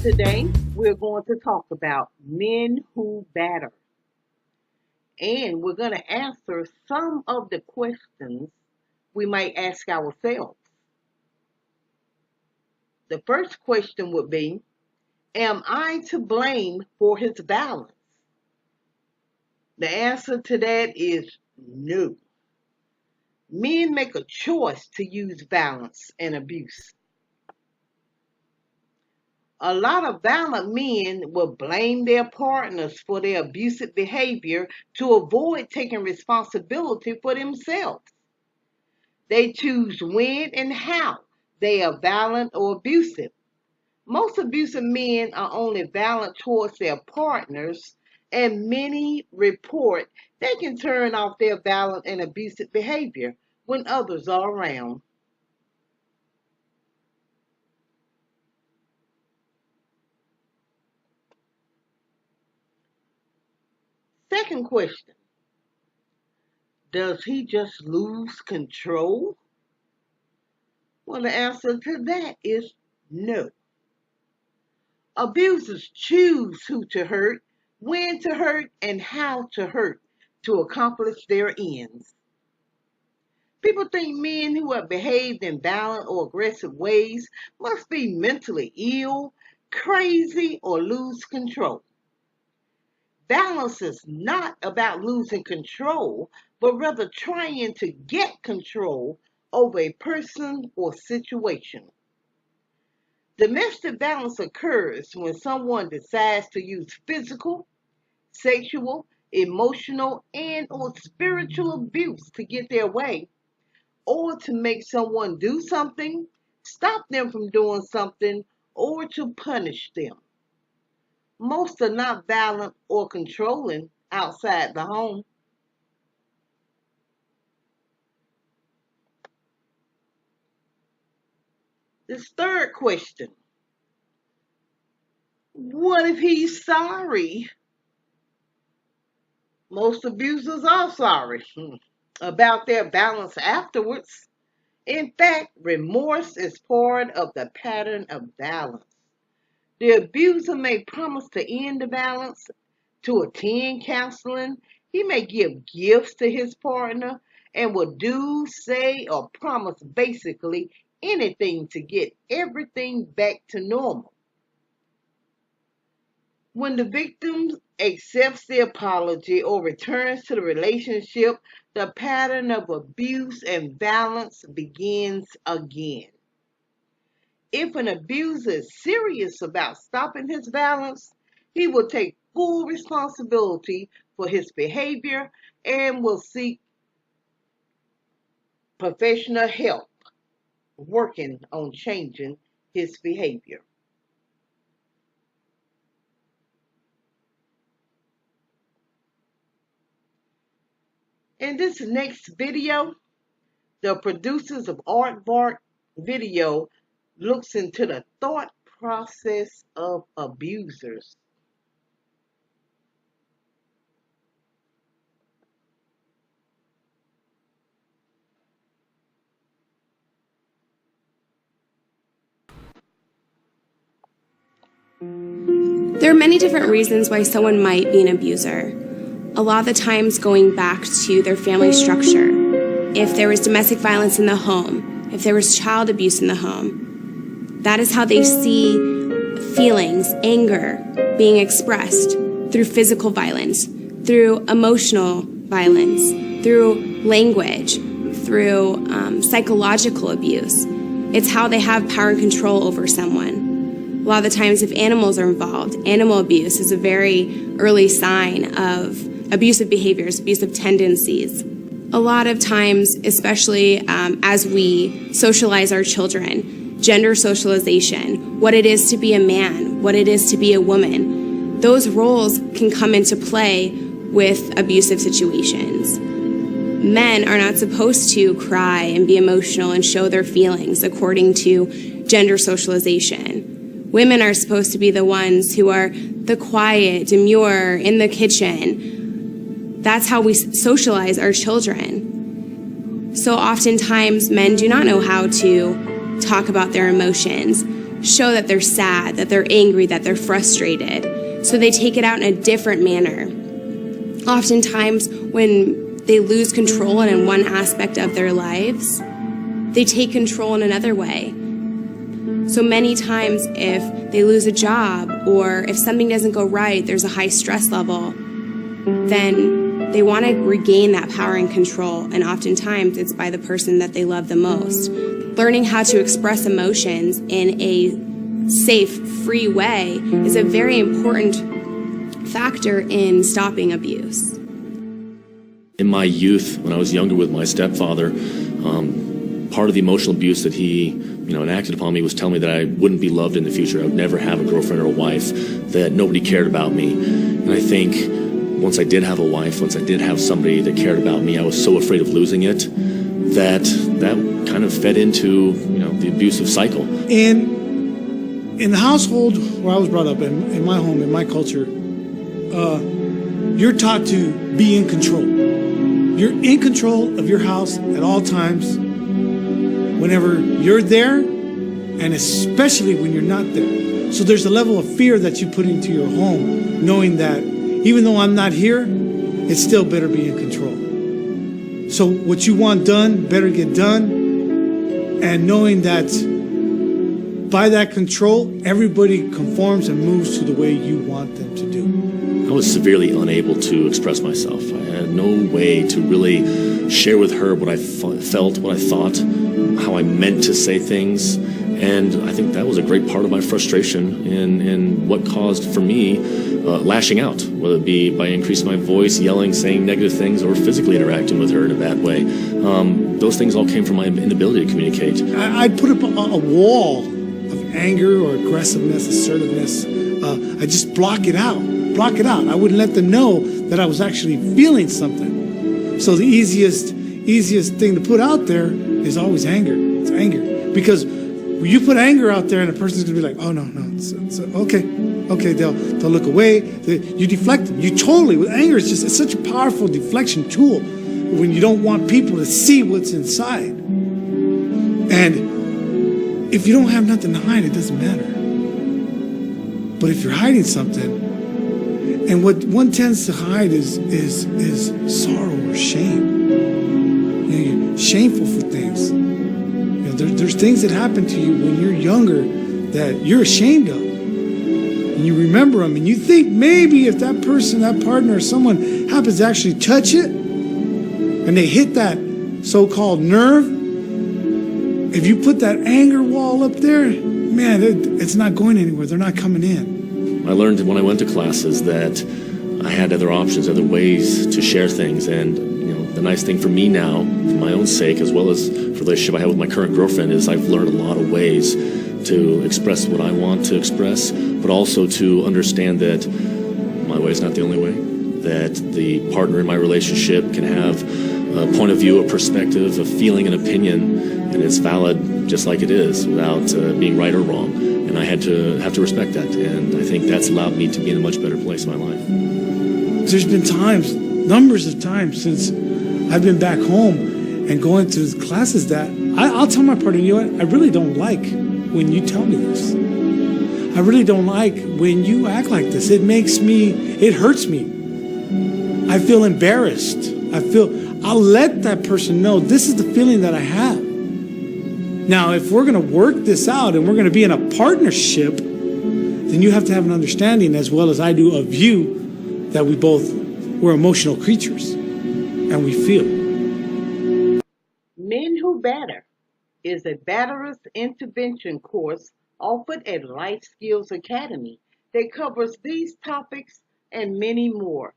Today, we're going to talk about men who batter, and we're going to answer some of the questions we might ask ourselves. The first question would be, am I to blame for his violence? The answer to that is no. Men make a choice to use violence and abuse. A lot of violent men will blame their partners for their abusive behavior to avoid taking responsibility for themselves. They choose when and how they are violent or abusive. Most abusive men are only violent towards their partners, and many report they can turn off their violent and abusive behavior when others are around. Second question, does he just lose control? Well, the answer to that is no. Abusers choose who to hurt, when to hurt, and how to hurt to accomplish their ends. People think men who have behaved in violent or aggressive ways must be mentally ill, crazy, or lose control. Violence is not about losing control, but rather trying to get control over a person or situation. Domestic violence occurs when someone decides to use physical, sexual, emotional, and or spiritual abuse to get their way or to make someone do something, stop them from doing something, or to punish them. Most are not violent or controlling outside the home. This third question, what if he's sorry? Most abusers are sorry about their violence afterwards. In fact, remorse is part of the pattern of violence. The abuser may promise to end the violence, to attend counseling. He may give gifts to his partner and will do, say, or promise basically anything to get everything back to normal. When the victim accepts the apology or returns to the relationship, the pattern of abuse and violence begins again. If an abuser is serious about stopping his violence, he will take full responsibility for his behavior and will seek professional help working on changing his behavior. In this next video, the producers of Aardvark Video looks into the thought process of abusers. There are many different reasons why someone might be an abuser. A lot of the times going back to their family structure. If there was domestic violence in the home, if there was child abuse in the home, that is how they see feelings, anger being expressed through physical violence, through emotional violence, through language, through psychological abuse. It's how they have power and control over someone. A lot of the times if animals are involved, animal abuse is a very early sign of abusive behaviors, abusive tendencies. A lot of times, especially as we socialize our children, gender socialization, what it is to be a man, what it is to be a woman, those roles can come into play with abusive situations. Men are not supposed to cry and be emotional and show their feelings according to gender socialization. Women are supposed to be the ones who are the quiet, demure, in the kitchen. That's how we socialize our children. So oftentimes men do not know how to talk about their emotions, show that they're sad, that they're angry, that they're frustrated. So they take it out in a different manner. Oftentimes when they lose control in one aspect of their lives, they take control in another way. So many times if they lose a job or if something doesn't go right, there's a high stress level, then they want to regain that power and control. And oftentimes it's by the person that they love the most. Learning how to express emotions in a safe, free way is a very important factor in stopping abuse. In my youth, when I was younger with my stepfather, part of the emotional abuse that he enacted upon me was telling me that I wouldn't be loved in the future. I would never have a girlfriend or a wife, that nobody cared about me. And I think once I did have a wife, once I did have somebody that cared about me, I was so afraid of losing it that kind of fed into the abusive cycle. In the household where I was brought up, in my home, in my culture, you're taught to be in control. You're in control of your house at all times, whenever you're there, and especially when you're not there. So there's a level of fear that you put into your home, knowing that even though I'm not here, it still better be in control. So what you want done better get done, and knowing that by that control, everybody conforms and moves to the way you want them to do. I was severely unable to express myself. I had no way to really share with her what I felt, what I thought, how I meant to say things. And I think that was a great part of my frustration in what caused for me lashing out, whether it be by increasing my voice, yelling, saying negative things, or physically interacting with her in a bad way. Those things all came from my inability to communicate. I'd put up a wall of anger or aggressiveness, assertiveness. I just block it out. I wouldn't let them know that I was actually feeling something. So the easiest thing to put out there is always anger. It's anger. Because when you put anger out there and a person's going to be like, oh, no, it's okay, they'll look away. You deflect them. You totally, with anger, it's such a powerful deflection tool when you don't want people to see what's inside. And if you don't have nothing to hide, it doesn't matter. But if you're hiding something, and what one tends to hide is sorrow or shame. You're shameful for things. There's things that happen to you when you're younger that you're ashamed of. And you remember them, and you think maybe if that person, that partner, or someone happens to actually touch it, and they hit that so-called nerve, if you put that anger wall up there, man, it's not going anywhere. They're not coming in. I learned when I went to classes that I had other options, other ways to share things. And the nice thing for me now, for my own sake, as well as for the relationship I have with my current girlfriend, is I've learned a lot of ways to express what I want to express, but also to understand that my way is not the only way, that the partner in my relationship can have a point of view, a perspective, a feeling, an opinion, and it's valid just like it is, without being right or wrong. And I had to respect that, and I think that's allowed me to be in a much better place in my life. There's been times, numbers of times, since I've been back home and going to classes that I'll tell my partner, you know what, I really don't like when you tell me this. I really don't like when you act like this. It hurts me. I feel embarrassed. I'll let that person know this is the feeling that I have. Now, if we're going to work this out and we're going to be in a partnership, then you have to have an understanding, as well as I do, of you, that we're emotional creatures and we feel. Men Who Batter is a batterer's intervention course offered at Life Skills Academy that covers these topics and many more.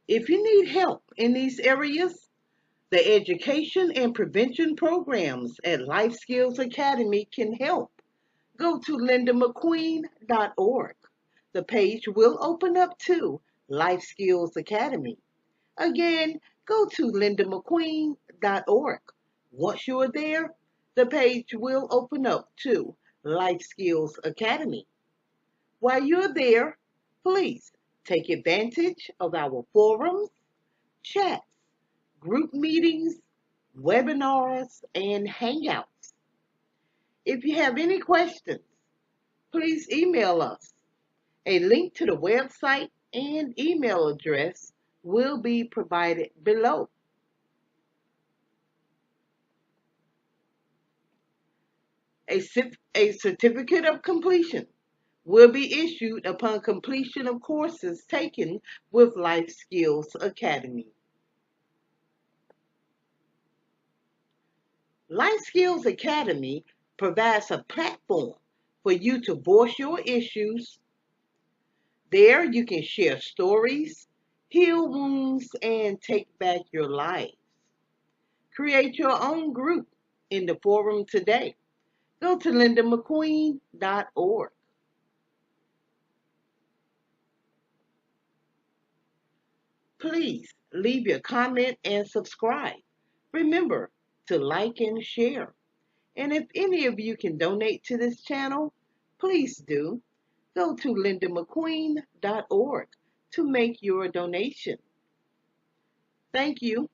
If you need help in these areas, the education and prevention programs at Life Skills Academy can help. Go to lindamcqueen.org. The page will open up to Life Skills Academy. Again, go to lindamcqueen.org. Once you're there, the page will open up to Life Skills Academy. While you're there, please take advantage of our forums, chats, group meetings, webinars, and hangouts. If you have any questions, please email us. A link to the website and email address will be provided below. A certificate of completion will be issued upon completion of courses taken with Life Skills Academy. Life Skills Academy provides a platform for you to voice your issues. There you can share stories, heal wounds, and take back your lives. Create your own group in the forum today. Go to lindamcqueen.org. Please leave your comment and subscribe. Remember to like and share. And if any of you can donate to this channel, please do. Go to lindamcqueen.org to make your donation. Thank you.